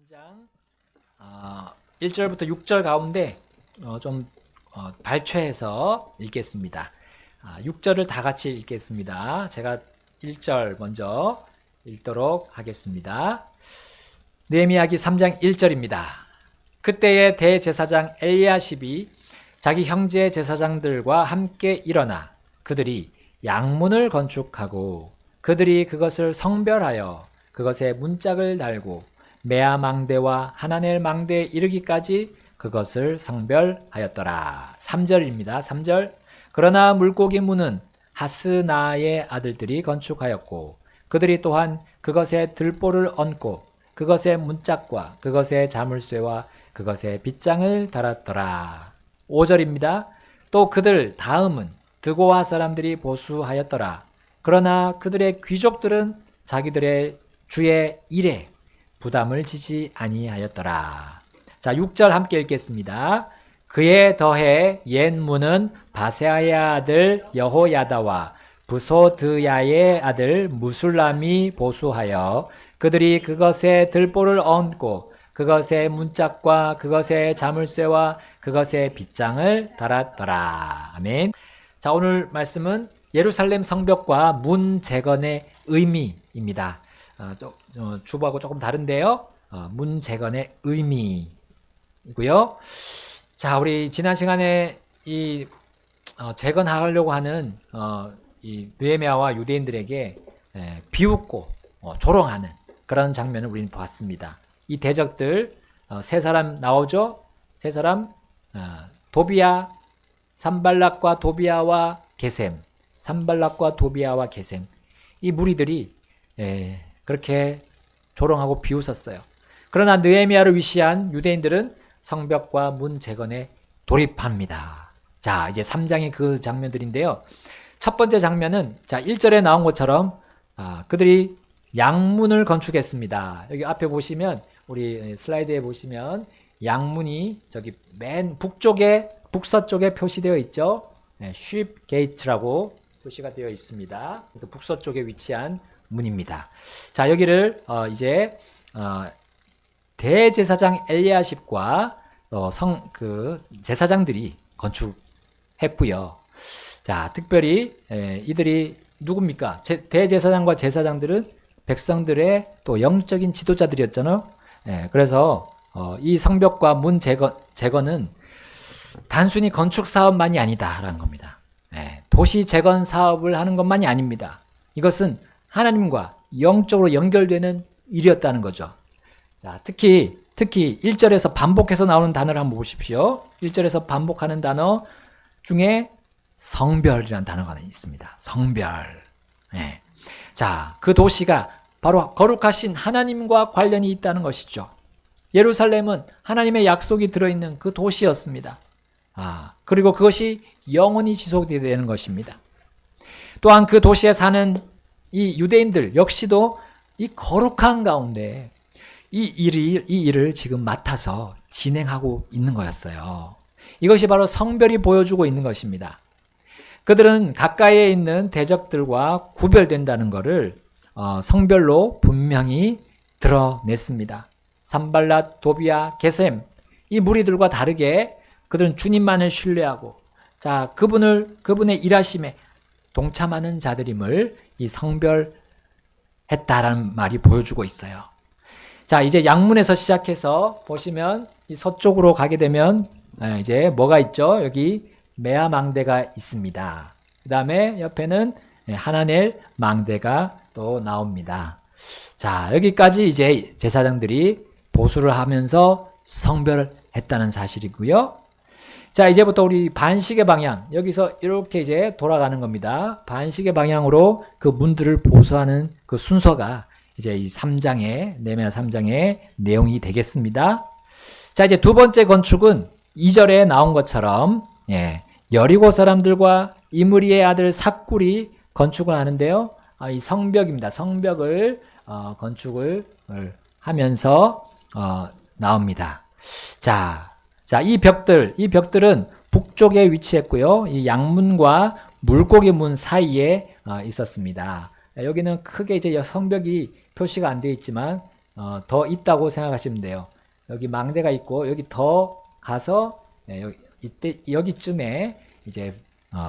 3장 1절부터 6절 가운데 발췌해서 읽겠습니다. 6절을 다 같이 읽겠습니다. 제가 1절 먼저 읽도록 하겠습니다. 느헤미야기 3장 1절입니다. 그때의 대제사장 엘리야십이 자기 형제 제사장들과 함께 일어나 그들이 양문을 건축하고 그들이 그것을 성별하여 그것에 문짝을 달고 메아 망대와 하나넬 망대에 이르기까지 그것을 성별하였더라. 3절입니다. 3절. 그러나 물고기 문은 하스나의 아들들이 건축하였고 그들이 또한 그것에 들보를 얹고 그것의 문짝과 그것의 자물쇠와 그것의 빗장을 달았더라. 5절입니다. 또 그들 다음은 드고아 사람들이 보수하였더라. 그러나 그들의 귀족들은 자기들의 주의 일에 부담을 지지 아니하였더라. 자, 6절 함께 읽겠습니다. 그에 더해 옛 문은 바세아의 아들 여호야다와 부소드야의 아들 무술람이 보수하여 그들이 그것에 들보를 얹고 그것의 문짝과 그것의 자물쇠와 그것의 빗장을 달았더라. 아멘. 자, 오늘 말씀은 예루살렘 성벽과 문 재건의 의미입니다. 주보하고 조금 다른데요. 문 재건의 의미이고요. 자, 우리 지난 시간에 이 재건하려고 하는 이 느헤미야와 유대인들에게 비웃고 조롱하는 그런 장면을 우리는 보았습니다. 이 대적들 세 사람 나오죠. 세 사람 도비야, 산발락과 도비야와 게셈, 산발락과 도비야와 게셈. 이 무리들이 그렇게 조롱하고 비웃었어요. 그러나 느헤미야를 위시한 유대인들은 성벽과 문 재건에 돌입합니다. 자, 이제 3장의 그 장면들인데요. 첫 번째 장면은 자, 1절에 나온 것처럼 그들이 양문을 건축했습니다. 여기 앞에 보시면 우리 슬라이드에 보시면 양문이 저기 맨 북서쪽에 표시되어 있죠. 쉽 게이트라고 표시가 되어 있습니다. 북서쪽에 위치한 문입니다. 자, 여기를 이제 대제사장 엘리야십과 제사장들이 건축했고요. 자, 특별히 이들이 누굽니까? 대제사장과 제사장들은 백성들의 또 영적인 지도자들이었잖아요. 그래서 이 성벽과 문 재건은 단순히 건축 사업만이 아니다라는 겁니다. 도시 재건 사업을 하는 것만이 아닙니다. 이것은 하나님과 영적으로 연결되는 일이었다는 거죠. 자, 특히 1절에서 반복해서 나오는 단어를 한번 보십시오. 1절에서 반복하는 단어 중에 성별이라는 단어가 있습니다. 성별. 자, 그 도시가 바로 거룩하신 하나님과 관련이 있다는 것이죠. 예루살렘은 하나님의 약속이 들어있는 그 도시였습니다. 그리고 그것이 영원히 지속되게 되는 것입니다. 또한 그 도시에 사는 이 유대인들 역시도 이 거룩한 가운데 이 일을 지금 맡아서 진행하고 있는 거였어요. 이것이 바로 성별이 보여주고 있는 것입니다. 그들은 가까이에 있는 대적들과 구별된다는 것을 성별로 분명히 드러냈습니다. 산발랏, 도비야, 게셈 이 무리들과 다르게 그들은 주님만을 신뢰하고 자, 그분의 일하심에 동참하는 자들임을 이 성별했다라는 말이 보여주고 있어요. 자, 이제 양문에서 시작해서 보시면 이 서쪽으로 가게 되면 이제 뭐가 있죠? 여기 메아 망대가 있습니다. 그 다음에 옆에는 하나넬 망대가 또 나옵니다. 자, 여기까지 이제 제사장들이 보수를 하면서 성별했다는 사실이고요. 자, 이제부터 우리 반시계 방향, 여기서 이렇게 이제 돌아가는 겁니다. 반시계 방향으로 그 문들을 보수하는 그 순서가 이제 이 3장의, 느헤미야 3장의 내용이 되겠습니다. 자, 이제 두 번째 건축은 2절에 나온 것처럼, 여리고 사람들과 이므리의 아들 삭굴이 건축을 하는데요. 이 성벽입니다. 성벽을, 건축을 하면서, 나옵니다. 자, 이 벽들은 북쪽에 위치했고요. 이 양문과 물고기 문 사이에 있었습니다. 여기는 크게 이제 성벽이 표시가 안 되어 있지만 더 있다고 생각하시면 돼요. 여기 망대가 있고 여기 더 가서 이때 여기쯤에 이제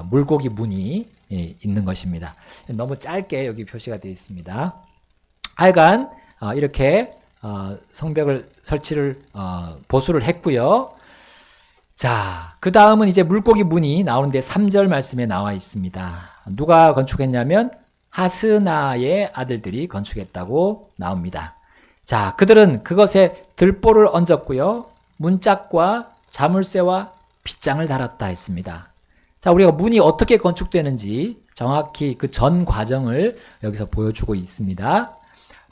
물고기 문이 있는 것입니다. 너무 짧게 여기 표시가 되어 있습니다. 하여간 이렇게 성벽을 설치를 보수를 했고요. 자, 그 다음은 이제 물고기 문이 나오는데 3절 말씀에 나와 있습니다. 누가 건축했냐면 하스나의 아들들이 건축했다고 나옵니다. 자, 그들은 그것에 들보를 얹었고요. 문짝과 자물쇠와 빗장을 달았다 했습니다. 자, 우리가 문이 어떻게 건축되는지 정확히 그 전 과정을 여기서 보여주고 있습니다.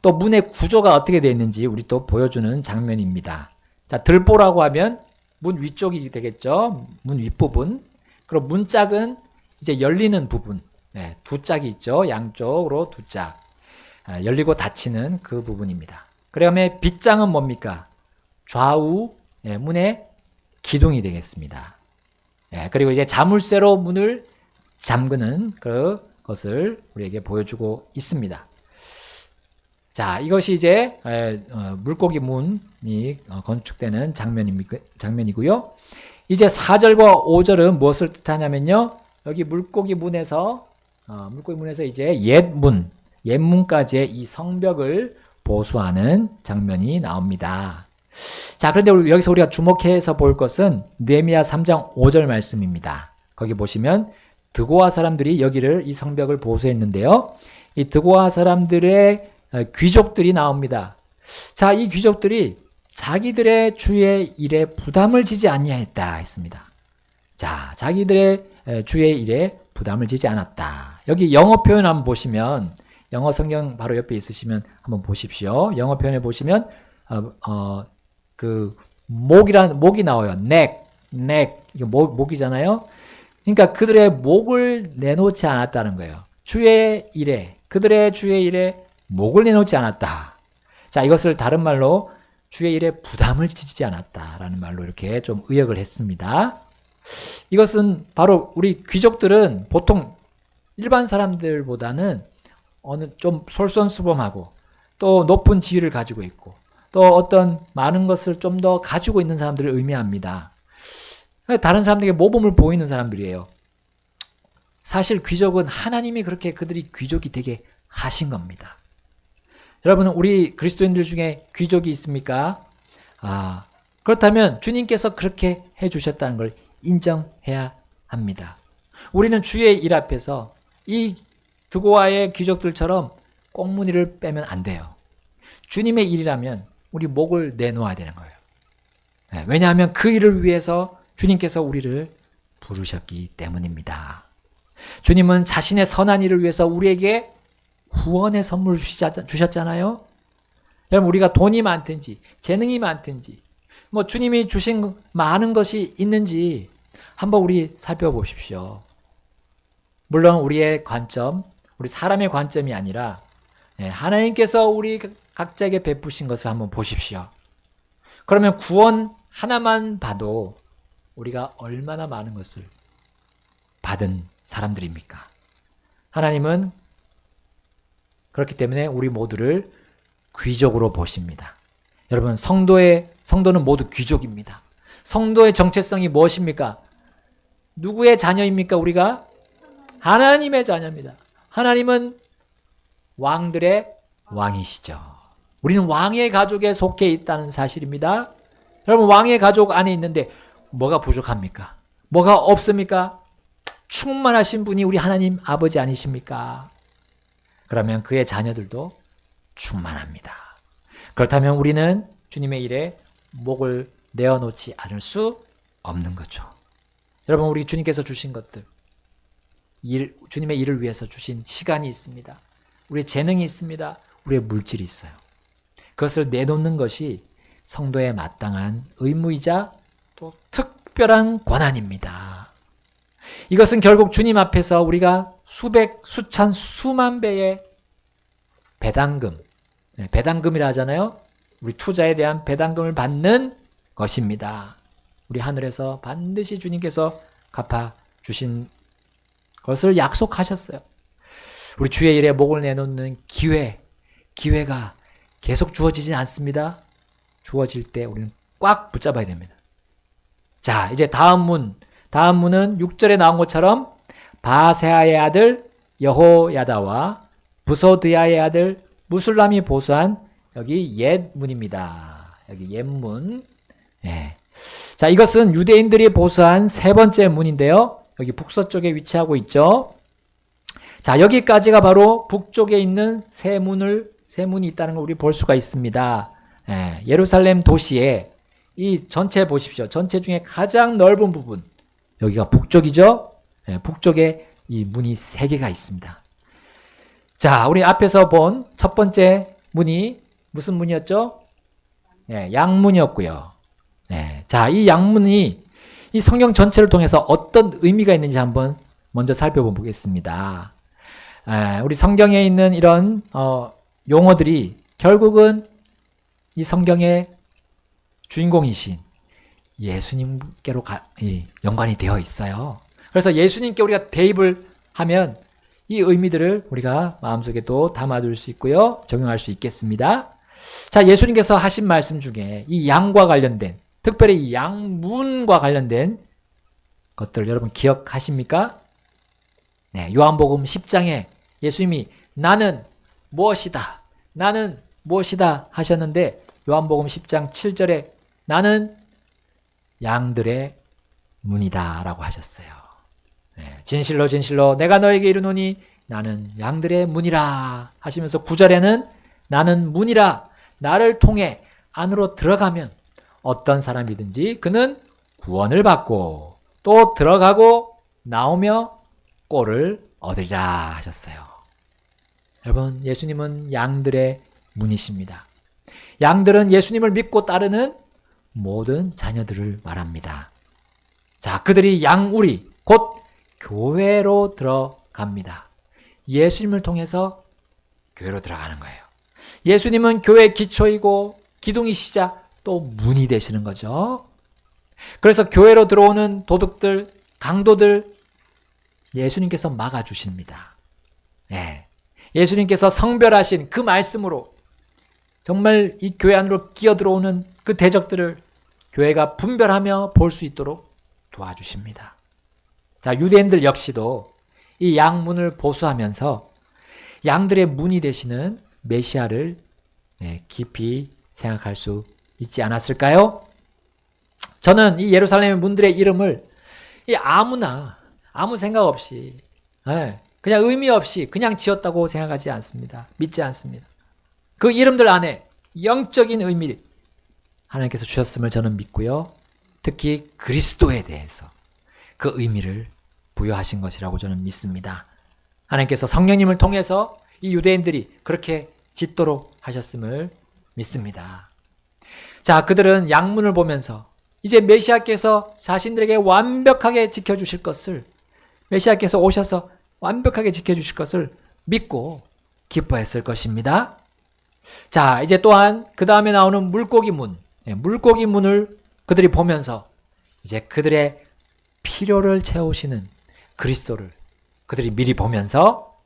또 문의 구조가 어떻게 되어 있는지 우리 또 보여주는 장면입니다. 자, 들보라고 하면 문 위쪽이 되겠죠. 문 윗부분. 그리고 문짝은 이제 열리는 부분. 두 짝이 있죠. 양쪽으로 두 짝. 열리고 닫히는 그 부분입니다. 그 다음에 빗장은 뭡니까? 좌우 문의 기둥이 되겠습니다. 그리고 이제 자물쇠로 문을 잠그는 그것을 우리에게 보여주고 있습니다. 자, 이것이 이제 물고기 문이 건축되는 장면이고요. 이제 4절과 5절은 무엇을 뜻하냐면요. 여기 물고기 문에서 이제 옛문까지의 이 성벽을 보수하는 장면이 나옵니다. 자, 그런데 여기서 우리가 주목해서 볼 것은 느헤미야 3장 5절 말씀입니다. 거기 보시면 드고아 사람들이 이 성벽을 보수했는데요. 이 드고아 사람들의 귀족들이 나옵니다. 자, 이 귀족들이 자기들의 주의 일에 부담을 지지 아니하였다 했습니다. 자, 자기들의 주의 일에 부담을 지지 않았다. 여기 영어 표현 한번 보시면, 영어 성경 바로 옆에 있으시면 한번 보십시오. 영어 표현에 보시면 목이 나와요. neck 이게 목이잖아요. 그러니까 그들의 목을 내놓지 않았다는 거예요. 그들의 주의 일에 목을 내놓지 않았다. 자, 이것을 다른 말로 주의 일에 부담을 지지 않았다라는 말로 이렇게 좀 의역을 했습니다. 이것은 바로 우리 귀족들은 보통 일반 사람들보다는 좀 솔선수범하고 또 높은 지위를 가지고 있고 또 어떤 많은 것을 좀 더 가지고 있는 사람들을 의미합니다. 다른 사람들에게 모범을 보이는 사람들이에요. 사실 귀족은 하나님이 그렇게 그들이 귀족이 되게 하신 겁니다. 여러분, 우리 그리스도인들 중에 귀족이 있습니까? 그렇다면 주님께서 그렇게 해주셨다는 걸 인정해야 합니다. 우리는 주의 일 앞에서 이 드고아의 귀족들처럼 꽁무니를 빼면 안 돼요. 주님의 일이라면 우리 목을 내놓아야 되는 거예요. 왜냐하면 그 일을 위해서 주님께서 우리를 부르셨기 때문입니다. 주님은 자신의 선한 일을 위해서 우리에게 후원의 선물을 주셨잖아요. 여러분, 우리가 돈이 많든지 재능이 많든지 주님이 주신 많은 것이 있는지 한번 우리 살펴보십시오. 물론 우리의 관점, 우리 사람의 관점이 아니라 하나님께서 우리 각자에게 베푸신 것을 한번 보십시오. 그러면 구원 하나만 봐도 우리가 얼마나 많은 것을 받은 사람들입니까? 하나님은 그렇기 때문에 우리 모두를 귀족으로 보십니다. 여러분, 성도는 모두 귀족입니다. 성도의 정체성이 무엇입니까? 누구의 자녀입니까? 우리가 하나님의 자녀입니다. 하나님은 왕들의 왕이시죠. 우리는 왕의 가족에 속해 있다는 사실입니다. 여러분, 왕의 가족 안에 있는데 뭐가 부족합니까? 뭐가 없습니까? 충만하신 분이 우리 하나님 아버지 아니십니까? 그러면 그의 자녀들도 충만합니다. 그렇다면 우리는 주님의 일에 목을 내어놓지 않을 수 없는 거죠. 여러분, 우리 주님께서 주신 것들, 주님의 일을 위해서 주신 시간이 있습니다. 우리의 재능이 있습니다. 우리의 물질이 있어요. 그것을 내놓는 것이 성도의 마땅한 의무이자 또 특별한 권한입니다. 이것은 결국 주님 앞에서 우리가 수백, 수천, 수만 배의 배당금, 배당금이라 하잖아요. 우리 투자에 대한 배당금을 받는 것입니다. 우리 하늘에서 반드시 주님께서 갚아주신 것을 약속하셨어요. 우리 주의 일에 목을 내놓는 기회가 계속 주어지진 않습니다. 주어질 때 우리는 꽉 붙잡아야 됩니다. 자, 이제 다음 문은 6절에 나온 것처럼 바세아의 아들 여호야다와 부소드야의 아들 무술람이 보수한 여기 옛 문입니다. 여기 옛 문. 예. 자, 이것은 유대인들이 보수한 세 번째 문인데요. 여기 북서쪽에 위치하고 있죠. 자, 여기까지가 바로 북쪽에 있는 세 문이 있다는 걸 우리 볼 수가 있습니다. 예, 예루살렘 도시에 이 전체 보십시오. 전체 중에 가장 넓은 부분. 여기가 북쪽이죠. 예, 북쪽에 이 문이 세 개가 있습니다. 자, 우리 앞에서 본 첫 번째 문이 무슨 문이었죠? 예, 양문이었고요. 예, 자, 이 양문이 이 성경 전체를 통해서 어떤 의미가 있는지 한번 먼저 살펴보겠습니다. 우리 성경에 있는 이런 용어들이 결국은 이 성경의 주인공이신 예수님께로 연관이 되어 있어요. 그래서 예수님께 우리가 대입을 하면 이 의미들을 우리가 마음속에 또 담아둘 수 있고요. 적용할 수 있겠습니다. 자, 예수님께서 하신 말씀 중에 이 양과 관련된, 특별히 이 양문과 관련된 것들 여러분 기억하십니까? 네, 요한복음 10장에 예수님이 나는 무엇이다, 나는 무엇이다 하셨는데 요한복음 10장 7절에 나는 양들의 문이다 라고 하셨어요. 네, 진실로 진실로 내가 너에게 이르노니 나는 양들의 문이라 하시면서 9절에는 나는 문이라 나를 통해 안으로 들어가면 어떤 사람이든지 그는 구원을 받고 또 들어가고 나오며 꼴을 얻으리라 하셨어요. 여러분, 예수님은 양들의 문이십니다. 양들은 예수님을 믿고 따르는 모든 자녀들을 말합니다. 자, 그들이 양우리 곧 교회로 들어갑니다. 예수님을 통해서 교회로 들어가는 거예요. 예수님은 교회의 기초이고 기둥이시자 또 문이 되시는 거죠. 그래서 교회로 들어오는 도둑들, 강도들 예수님께서 막아주십니다. 예. 예수님께서 성별하신 그 말씀으로 정말 이 교회 안으로 끼어들어오는 그 대적들을 교회가 분별하며 볼 수 있도록 도와주십니다. 자, 유대인들 역시도 이 양문을 보수하면서 양들의 문이 되시는 메시아를 깊이 생각할 수 있지 않았을까요? 저는 이 예루살렘의 문들의 이름을 아무나 아무 생각 없이 그냥 의미 없이 그냥 지었다고 생각하지 않습니다. 믿지 않습니다. 그 이름들 안에 영적인 의미 하나님께서 주셨음을 저는 믿고요. 특히 그리스도에 대해서 그 의미를 부여하신 것이라고 저는 믿습니다. 하나님께서 성령님을 통해서 이 유대인들이 그렇게 짓도록 하셨음을 믿습니다. 자, 그들은 양문을 보면서 이제 메시아께서 자신들에게 완벽하게 지켜주실 것을, 메시아께서 오셔서 완벽하게 지켜주실 것을 믿고 기뻐했을 것입니다. 자, 이제 또한 그 다음에 나오는 물고기 문, 물고기 문을 그들이 보면서 이제 그들의 필요를 채우시는 그리스도를 그들이 미리 보면서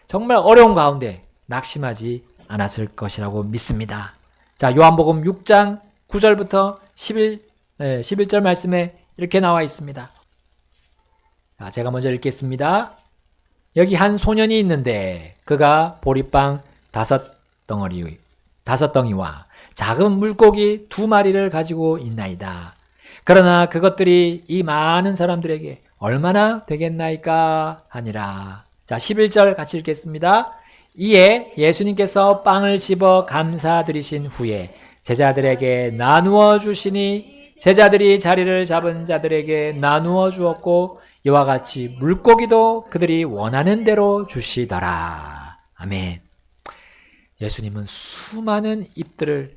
정말 어려운 가운데 낙심하지 않았을 것이라고 믿습니다. 자, 요한복음 6장 9절부터 11절 말씀에 이렇게 나와 있습니다. 자, 제가 먼저 읽겠습니다. 여기 한 소년이 있는데 그가 보리빵 5덩이와 작은 물고기 2마리를 가지고 있나이다. 그러나 그것들이 이 많은 사람들에게 얼마나 되겠나이까 하니라. 자, 11절 같이 읽겠습니다. 이에 예수님께서 빵을 집어 감사드리신 후에 제자들에게 나누어 주시니 제자들이 자리를 잡은 자들에게 나누어 주었고 이와 같이 물고기도 그들이 원하는 대로 주시더라. 아멘. 예수님은 수많은 입들을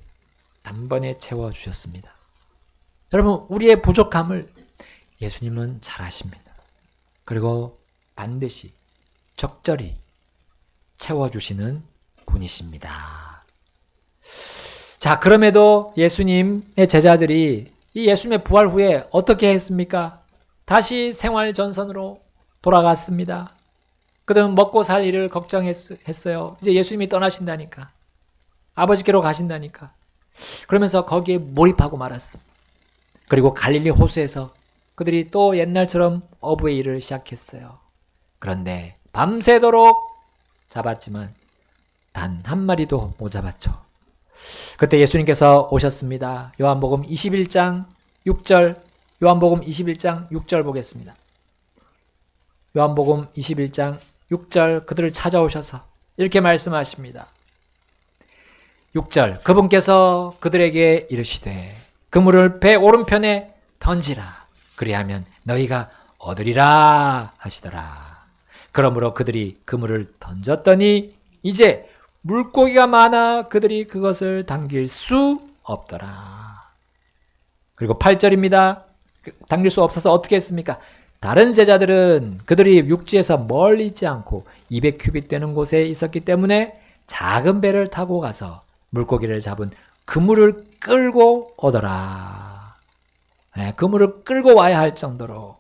단번에 채워주셨습니다. 여러분, 우리의 부족함을 예수님은 잘 아십니다. 그리고 반드시 적절히 채워주시는 분이십니다. 자, 그럼에도 예수님의 제자들이 이 예수님의 부활 후에 어떻게 했습니까? 다시 생활 전선으로 돌아갔습니다. 그들은 먹고 살 일을 걱정했어요. 이제 예수님이 떠나신다니까. 아버지께로 가신다니까. 그러면서 거기에 몰입하고 말았어. 그리고 갈릴리 호수에서 그들이 또 옛날처럼 어부의 일을 시작했어요. 그런데 밤새도록 잡았지만 단 한 마리도 못 잡았죠. 그때 예수님께서 오셨습니다. 요한복음 21장 6절, 요한복음 21장 6절 보겠습니다. 요한복음 21장 6절 그들을 찾아오셔서 이렇게 말씀하십니다. 6절 그분께서 그들에게 이르시되 그물을 배 오른편에 던지라. 그리하면 너희가 얻으리라 하시더라. 그러므로 그들이 그물을 던졌더니 이제 물고기가 많아 그들이 그것을 당길 수 없더라. 그리고 8절입니다. 당길 수 없어서 어떻게 했습니까? 다른 제자들은 그들이 육지에서 멀리 있지 않고 200규빗 되는 곳에 있었기 때문에 작은 배를 타고 가서 물고기를 잡은 그물을 끌고 오더라. 그물을 끌고 와야 할 정도로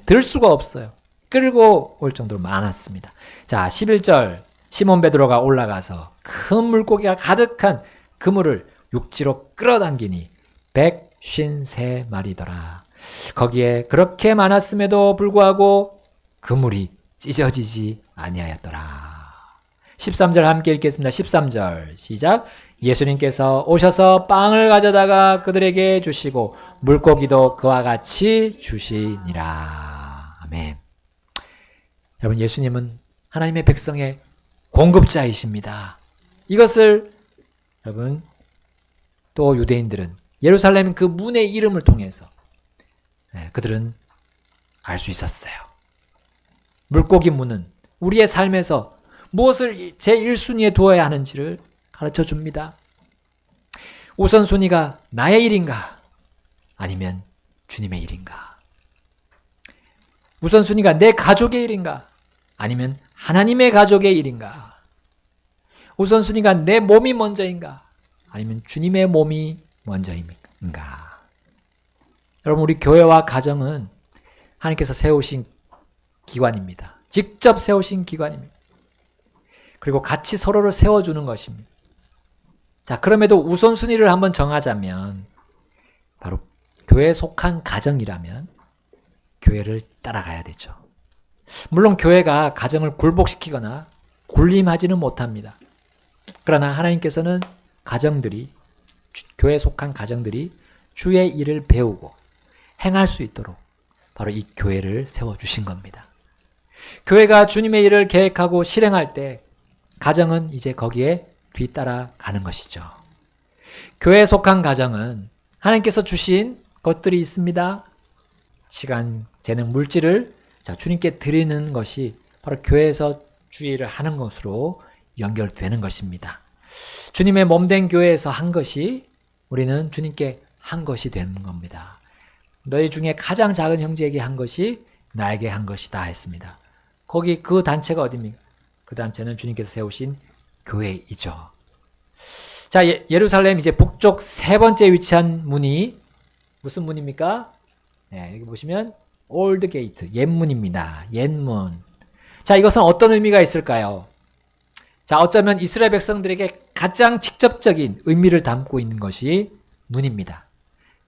들 수가 없어요. 끌고 올 정도로 많았습니다. 자, 11절 시몬 베드로가 올라가서 큰 물고기가 가득한 그물을 육지로 끌어당기니 153마리더라. 거기에 그렇게 많았음에도 불구하고 그물이 찢어지지 아니하였더라. 13절 함께 읽겠습니다. 13절 시작. 예수님께서 오셔서 빵을 가져다가 그들에게 주시고 물고기도 그와 같이 주시니라. 아멘. 여러분, 예수님은 하나님의 백성의 공급자이십니다. 이것을 여러분 또 유대인들은 예루살렘 그 문의 이름을 통해서 그들은 알 수 있었어요. 물고기 문은 우리의 삶에서 무엇을 제1순위에 두어야 하는지를 가르쳐 줍니다. 우선순위가 나의 일인가? 아니면 주님의 일인가? 우선순위가 내 가족의 일인가? 아니면 하나님의 가족의 일인가? 우선순위가 내 몸이 먼저인가? 아니면 주님의 몸이 먼저인가? 여러분, 우리 교회와 가정은 하나님께서 세우신 기관입니다. 직접 세우신 기관입니다. 그리고 같이 서로를 세워주는 것입니다. 자, 그럼에도 우선순위를 한번 정하자면 바로 교회에 속한 가정이라면 교회를 따라가야 되죠. 물론 교회가 가정을 굴복시키거나 군림하지는 못합니다. 그러나 하나님께서는 가정들이, 교회에 속한 가정들이 주의 일을 배우고 행할 수 있도록 바로 이 교회를 세워주신 겁니다. 교회가 주님의 일을 계획하고 실행할 때 가정은 이제 거기에 뒤따라 가는 것이죠. 교회에 속한 가정은 하나님께서 주신 것들이 있습니다. 시간, 재능, 물질을 주님께 드리는 것이 바로 교회에서 주의 일을 하는 것으로 연결되는 것입니다. 주님의 몸된 교회에서 한 것이 우리는 주님께 한 것이 되는 겁니다. 너희 중에 가장 작은 형제에게 한 것이 나에게 한 것이다 했습니다. 거기 그 단체가 어디입니까? 그 단체는 주님께서 세우신 교회이죠. 자, 예루살렘 이제 북쪽 세 번째 위치한 문이 무슨 문입니까? 네, 여기 보시면 올드 게이트, 옛문입니다. 옛문. 자, 이것은 어떤 의미가 있을까요? 자, 어쩌면 이스라엘 백성들에게 가장 직접적인 의미를 담고 있는 것이 문입니다.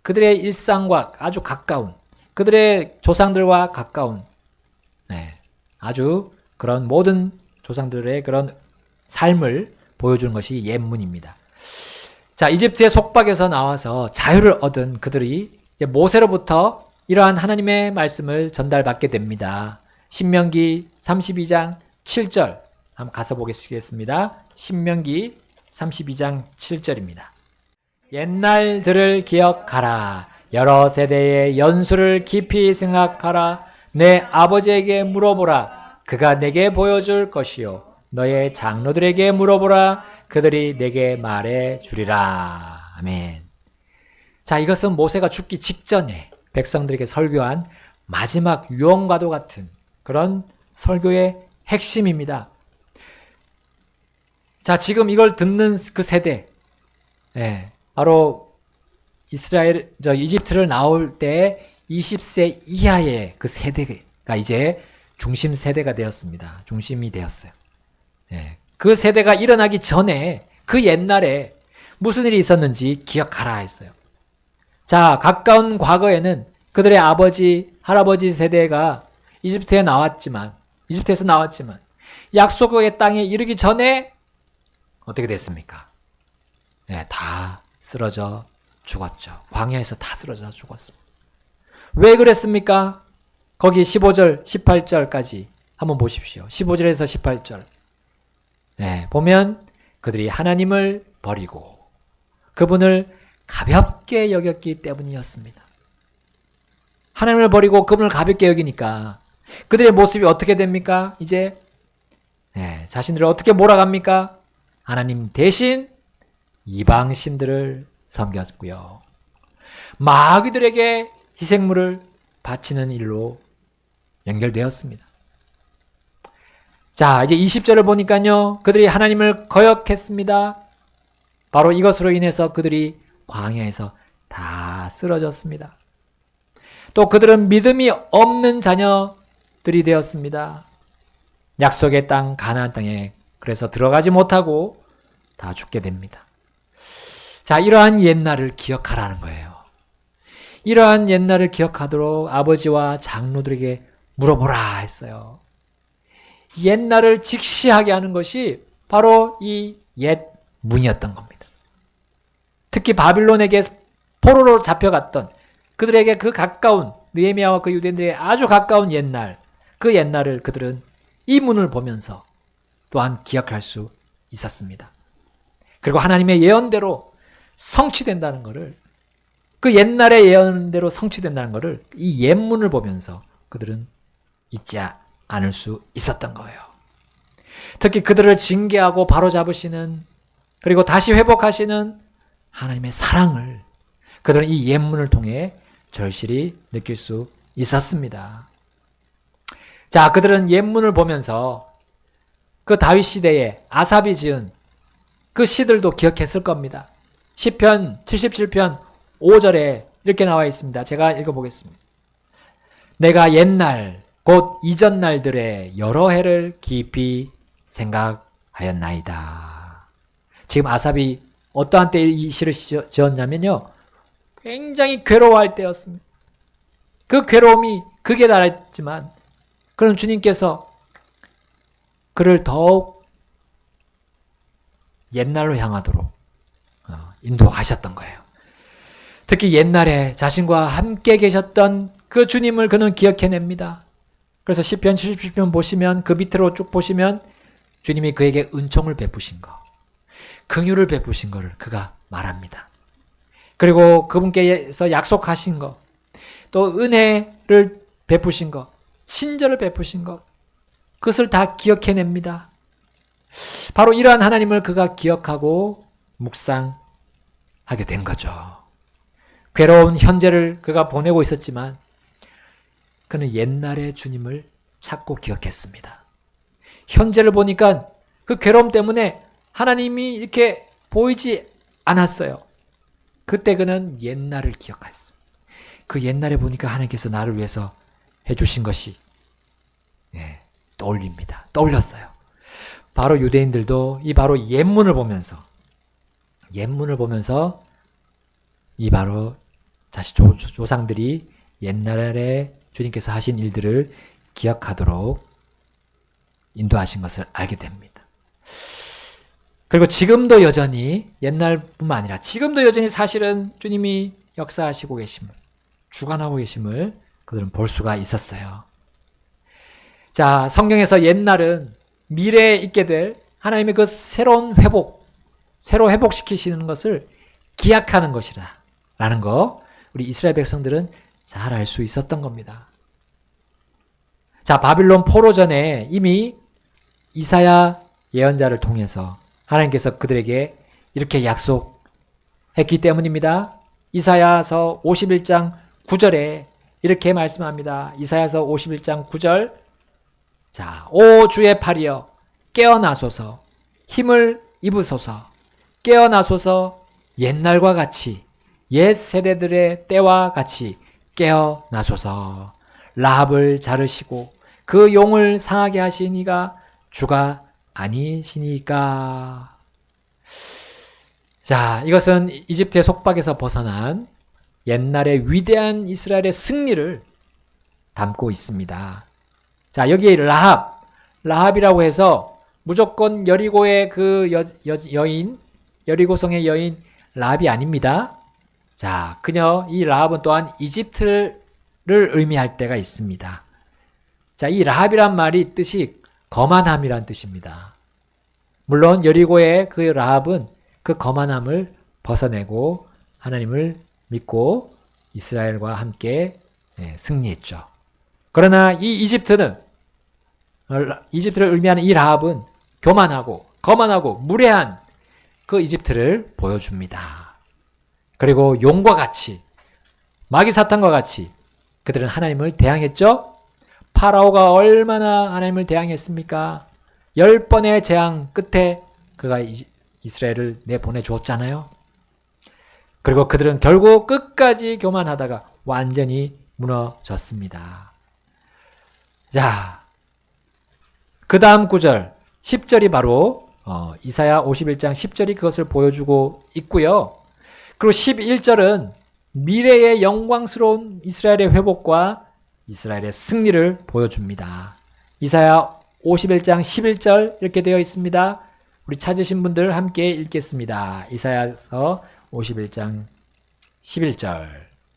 그들의 일상과 아주 가까운, 그들의 조상들과 가까운, 아주 그런 모든 조상들의 그런 삶을 보여주는 것이 옛문입니다. 자, 이집트의 속박에서 나와서 자유를 얻은 그들이 이제 모세로부터 이러한 하나님의 말씀을 전달받게 됩니다. 신명기 32장 7절 한번 가서 보겠습니다. 신명기 32장 7절입니다. 옛날들을 기억하라. 여러 세대의 연수를 깊이 생각하라. 내 아버지에게 물어보라. 그가 내게 보여줄 것이요. 너의 장로들에게 물어보라. 그들이 내게 말해 주리라. 아멘. 자, 이것은 모세가 죽기 직전에 백성들에게 설교한 마지막 유언과도 같은 그런 설교의 핵심입니다. 자, 지금 이걸 듣는 그 세대, 바로 이집트를 나올 때 20세 이하의 그 세대가 이제 중심 세대가 되었습니다. 중심이 되었어요. 그 세대가 일어나기 전에 그 옛날에 무슨 일이 있었는지 기억하라 했어요. 자, 가까운 과거에는 그들의 아버지, 할아버지 세대가 이집트에서 나왔지만 약속의 땅에 이르기 전에 어떻게 됐습니까? 네, 다 쓰러져 죽었죠. 광야에서 다 쓰러져 죽었습니다. 왜 그랬습니까? 거기 15절, 18절까지 한번 보십시오. 15절에서 18절. 네, 보면 그들이 하나님을 버리고 그분을 가볍게 여겼기 때문이었습니다. 하나님을 버리고 그분을 가볍게 여기니까 그들의 모습이 어떻게 됩니까? 이제 자신들을 어떻게 몰아갑니까? 하나님 대신 이방신들을 섬겼고요. 마귀들에게 희생물을 바치는 일로 연결되었습니다. 자, 이제 20절을 보니까요. 그들이 하나님을 거역했습니다. 바로 이것으로 인해서 그들이 광야에서 다 쓰러졌습니다. 또 그들은 믿음이 없는 자녀들이 되었습니다. 약속의 땅 가나안 땅에 그래서 들어가지 못하고 다 죽게 됩니다. 자, 이러한 옛날을 기억하라는 거예요. 이러한 옛날을 기억하도록 아버지와 장로들에게 물어보라 했어요. 옛날을 직시하게 하는 것이 바로 이 옛 문이었던 겁니다. 특히 바빌론에게 포로로 잡혀갔던 그들에게 그 가까운 느헤미야와 그 유대인들의 아주 가까운 옛날, 그 옛날을 그들은 이 문을 보면서 또한 기억할 수 있었습니다. 그리고 하나님의 예언대로 성취된다는 것을, 그 옛날의 예언대로 성취된다는 것을 이 옛문을 보면서 그들은 잊지 않을 수 있었던 거예요. 특히 그들을 징계하고 바로잡으시는, 그리고 다시 회복하시는 하나님의 사랑을 그들은 이 옛문을 통해 절실히 느낄 수 있었습니다. 자, 그들은 옛문을 보면서 그 다윗 시대에 아삽이 지은 그 시들도 기억했을 겁니다. 시편 77편 5절에 이렇게 나와 있습니다. 제가 읽어보겠습니다. 내가 옛날 곧 이전 날들의 여러 해를 깊이 생각하였나이다. 지금 아삽이 어떠한 때 이 시를 지었냐면요, 굉장히 괴로워할 때였습니다. 그 괴로움이 극에 달했지만 그런 주님께서 그를 더욱 옛날로 향하도록 인도하셨던 거예요. 특히 옛날에 자신과 함께 계셨던 그 주님을 그는 기억해냅니다. 그래서 시편 77편 보시면 그 밑으로 쭉 보시면 주님이 그에게 은총을 베푸신 것, 긍휼을 베푸신 것을 그가 말합니다. 그리고 그분께서 약속하신 것, 또 은혜를 베푸신 것, 친절을 베푸신 것, 그것을 다 기억해냅니다. 바로 이러한 하나님을 그가 기억하고 묵상하게 된 거죠. 괴로운 현재를 그가 보내고 있었지만 그는 옛날의 주님을 찾고 기억했습니다. 현재를 보니까 그 괴로움 때문에 하나님이 이렇게 보이지 않았어요. 그때 그는 옛날을 기억했어요. 그 옛날에 보니까 하나님께서 나를 위해서 해주신 것이 떠올립니다. 떠올렸어요. 바로 유대인들도 이 바로 옛문을 보면서 이 바로 자신 조상들이 옛날에 주님께서 하신 일들을 기억하도록 인도하신 것을 알게 됩니다. 그리고 지금도 여전히, 옛날뿐만 아니라 지금도 여전히 사실은 주님이 역사하시고 계심을, 주관하고 계심을 그들은 볼 수가 있었어요. 자, 성경에서 옛날은 미래에 있게 될 하나님의 그 새로 회복시키시는 것을 기약하는 것이라 라는 거, 우리 이스라엘 백성들은 잘 알 수 있었던 겁니다. 자, 바빌론 포로 전에 이미 이사야 예언자를 통해서 하나님께서 그들에게 이렇게 약속했기 때문입니다. 이사야서 51장 9절에 이렇게 말씀합니다. 이사야서 51장 9절. 자, 오 주의 팔이여 깨어나소서, 힘을 입으소서, 깨어나소서, 옛날과 같이, 옛 세대들의 때와 같이 깨어나소서. 라합을 자르시고 그 용을 상하게 하시니가 주가 아니시니까. 자, 이것은 이집트의 속박에서 벗어난 옛날의 위대한 이스라엘의 승리를 담고 있습니다. 자, 여기에 라합이라고 해서 무조건 여리고의 그 여인, 여리고성의 여인 라합이 아닙니다. 자, 이 라합은 또한 이집트를 의미할 때가 있습니다. 자, 이 라합이란 말이 뜻이 거만함이란 뜻입니다. 물론 여리고의 그 라합은 그 거만함을 벗어내고 하나님을 믿고 이스라엘과 함께 승리했죠. 그러나 이 이집트를 의미하는 이 라합은 교만하고 거만하고 무례한 그 이집트를 보여줍니다. 그리고 용과 같이 마귀 사탄과 같이 그들은 하나님을 대항했죠. 파라오가 얼마나 하나님을 대항했습니까? 10번의 재앙 끝에 그가 이스라엘을 내보내 주었잖아요. 그리고 그들은 결국 끝까지 교만하다가 완전히 무너졌습니다. 자, 그 다음 구절 10절이 바로 이사야 51장 10절이 그것을 보여주고 있고요. 그리고 11절은 미래의 영광스러운 이스라엘의 회복과 이스라엘의 승리를 보여줍니다. 이사야 51장 11절 이렇게 되어 있습니다. 우리 찾으신 분들 함께 읽겠습니다. 이사야서 51장 11절.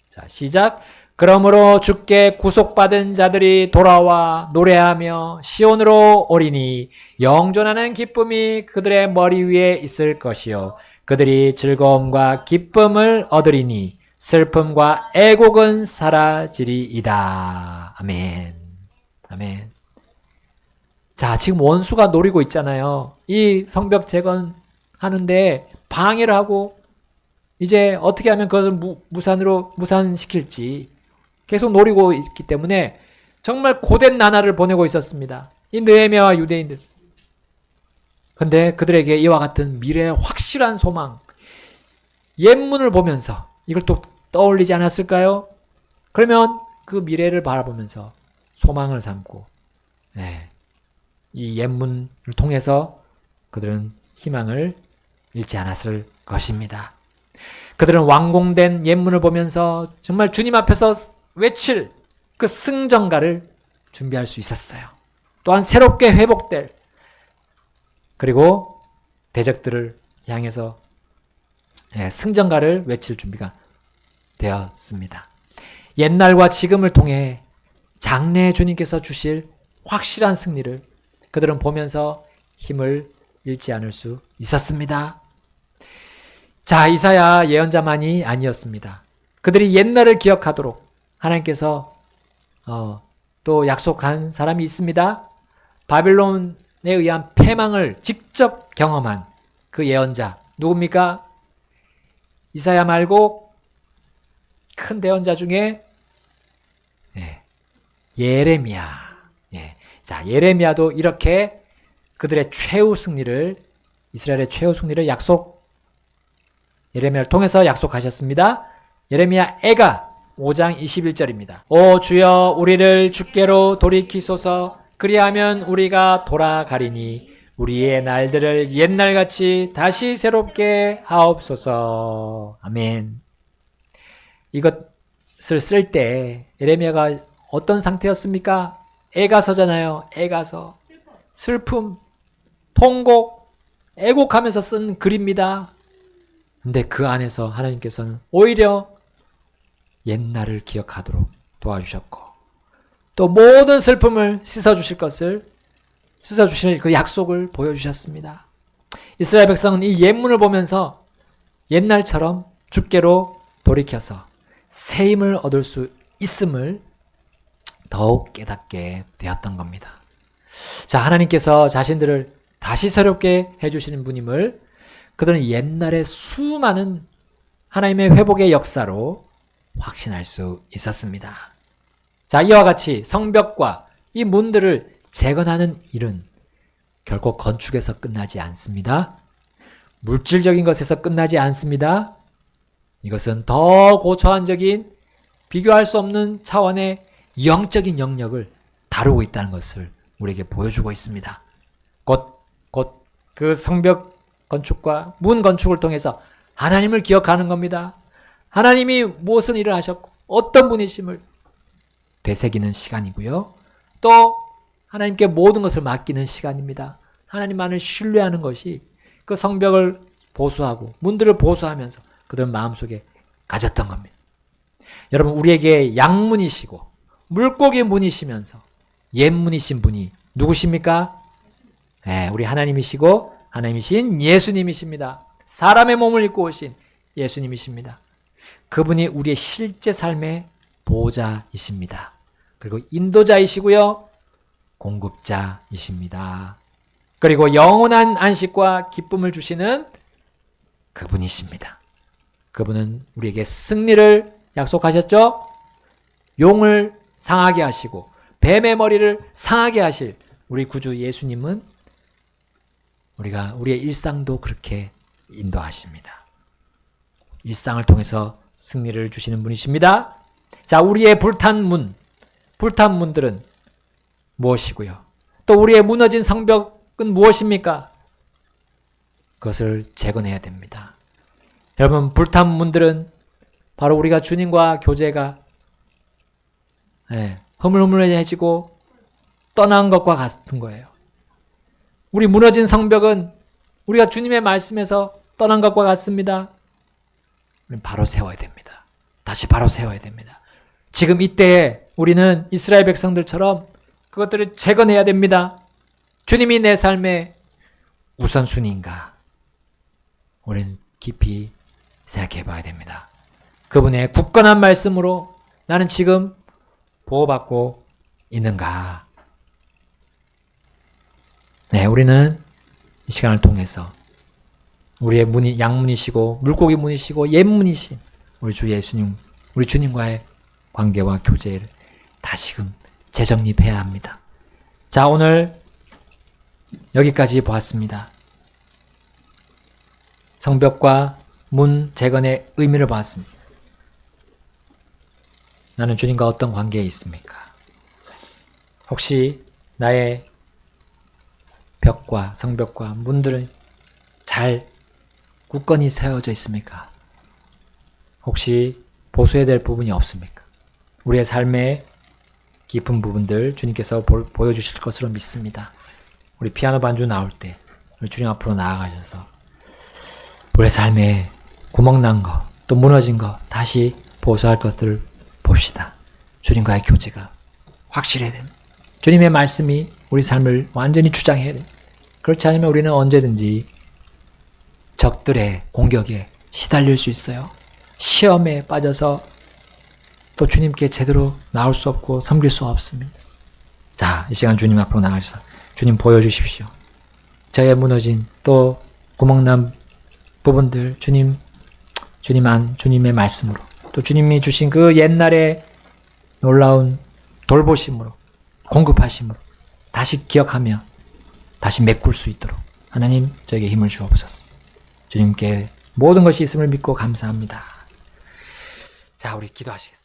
자, 시작. 그러므로 주께 구속받은 자들이 돌아와 노래하며 시온으로 오리니 영존하는 기쁨이 그들의 머리 위에 있을 것이요 그들이 즐거움과 기쁨을 얻으리니 슬픔과 애곡은 사라지리이다. 아멘. 아멘. 자, 지금 원수가 노리고 있잖아요. 이 성벽 재건하는데 방해를 하고 이제 어떻게 하면 그것을 무산시킬지 계속 노리고 있기 때문에 정말 고된 나날을 보내고 있었습니다. 이 느헤미야와 유대인들. 근데 그들에게 이와 같은 미래의 확실한 소망, 옛문을 보면서 이걸 또 떠올리지 않았을까요? 그러면 그 미래를 바라보면서 소망을 삼고 이 옛문을 통해서 그들은 희망을 잃지 않았을 것입니다. 그들은 완공된 옛문을 보면서 정말 주님 앞에서 외칠 그 승전가를 준비할 수 있었어요. 또한 새롭게 회복될 그리고 대적들을 향해서 승전가를 외칠 준비가 되었습니다. 옛날과 지금을 통해 장래의 주님께서 주실 확실한 승리를 그들은 보면서 힘을 잃지 않을 수 있었습니다. 자, 이사야 예언자만이 아니었습니다. 그들이 옛날을 기억하도록 하나님께서 또 약속한 사람이 있습니다. 바빌론에 의한 패망을 직접 경험한 그 예언자 누굽니까? 이사야 말고 큰 대언자 중에 예레미야. 자, 예레미야도 이렇게 그들의 최후 승리를 이스라엘의 최후 승리를 예레미야를 통해서 약속하셨습니다. 예레미야 애가 5장 21절입니다. 오 주여 우리를 주께로 돌이키소서 그리하면 우리가 돌아가리니 우리의 날들을 옛날같이 다시 새롭게 하옵소서. 아멘. 이것을 쓸 때 예레미야가 어떤 상태였습니까? 애가서잖아요. 애가서. 슬픔, 통곡, 애곡하면서 쓴 글입니다. 근데 그 안에서 하나님께서는 오히려 옛날을 기억하도록 도와주셨고 또 모든 슬픔을 씻어주실 그 약속을 보여주셨습니다. 이스라엘 백성은 이 옛문을 보면서 옛날처럼 주께로 돌이켜서 새 힘을 얻을 수 있음을 더욱 깨닫게 되었던 겁니다. 자, 하나님께서 자신들을 다시 새롭게 해주시는 분임을 그들은 옛날의 수많은 하나님의 회복의 역사로 확신할 수 있었습니다. 자, 이와 같이 성벽과 이 문들을 재건하는 일은 결코 건축에서 끝나지 않습니다. 물질적인 것에서 끝나지 않습니다. 이것은 더 고초한적인 비교할 수 없는 차원의 영적인 영역을 다루고 있다는 것을 우리에게 보여주고 있습니다. 곧 그 성벽 건축과 문 건축을 통해서 하나님을 기억하는 겁니다. 하나님이 무엇을 일을 하셨고 어떤 분이심을 되새기는 시간이고요. 또 하나님께 모든 것을 맡기는 시간입니다. 하나님만을 신뢰하는 것이 그 성벽을 보수하고 문들을 보수하면서 그들 마음속에 가졌던 겁니다. 여러분, 우리에게 양문이시고 물고기 문이시면서 옛문이신 분이 누구십니까? 네, 우리 하나님이시고 하나님이신 예수님이십니다. 사람의 몸을 입고 오신 예수님이십니다. 그분이 우리의 실제 삶의 보호자이십니다. 그리고 인도자이시고요. 공급자이십니다. 그리고 영원한 안식과 기쁨을 주시는 그분이십니다. 그분은 우리에게 승리를 약속하셨죠? 용을 상하게 하시고 뱀의 머리를 상하게 하실 우리 구주 예수님은 우리의 일상도 그렇게 인도하십니다. 일상을 통해서 승리를 주시는 분이십니다. 자, 우리의 불탄 문들은 무엇이고요? 또 우리의 무너진 성벽은 무엇입니까? 그것을 재건해야 됩니다. 여러분, 불탄 문들은 바로 우리가 주님과 교제가 흐물흐물해지고 떠난 것과 같은 거예요. 우리 무너진 성벽은 우리가 주님의 말씀에서 떠난 것과 같습니다. 우리는 바로 세워야 됩니다. 다시 바로 세워야 됩니다. 지금 이때에 우리는 이스라엘 백성들처럼 그것들을 재건해야 됩니다. 주님이 내 삶의 우선순위인가? 우리는 깊이 생각해 봐야 됩니다. 그분의 굳건한 말씀으로 나는 지금 보호받고 있는가? 네, 우리는 이 시간을 통해서 우리의 문이 양문이시고 물고기 문이시고 옛문이신 우리 주 예수님, 우리 주님과의 관계와 교제를 다시금 재정립해야 합니다. 자, 오늘 여기까지 보았습니다. 성벽과 문 재건의 의미를 보았습니다. 나는 주님과 어떤 관계에 있습니까? 혹시 나의 벽과 성벽과 문들은 잘 굳건히 세워져 있습니까? 혹시 보수해야 될 부분이 없습니까? 우리의 삶의 깊은 부분들 주님께서 보여주실 것으로 믿습니다. 우리 피아노 반주 나올 때 우리 주님 앞으로 나아가셔서 우리의 삶에 구멍난 거, 또 무너진 거 다시 보수할 것들을 봅시다. 주님과의 교제가 확실해야 됩니다. 주님의 말씀이 우리 삶을 완전히 주장해야 됩니다. 그렇지 않으면 우리는 언제든지 적들의 공격에 시달릴 수 있어요. 시험에 빠져서 또 주님께 제대로 나올 수 없고 섬길 수 없습니다. 자, 이 시간 주님 앞으로 나가셔서 주님 보여주십시오. 저의 무너진 또 구멍난 부분들 주님의 말씀으로 또 주님이 주신 그 옛날의 놀라운 돌보심으로 공급하심으로 다시 기억하며 다시 메꿀 수 있도록 하나님 저에게 힘을 주옵소서. 주님께 모든 것이 있음을 믿고 감사합니다. 자, 우리 기도하시겠습니다.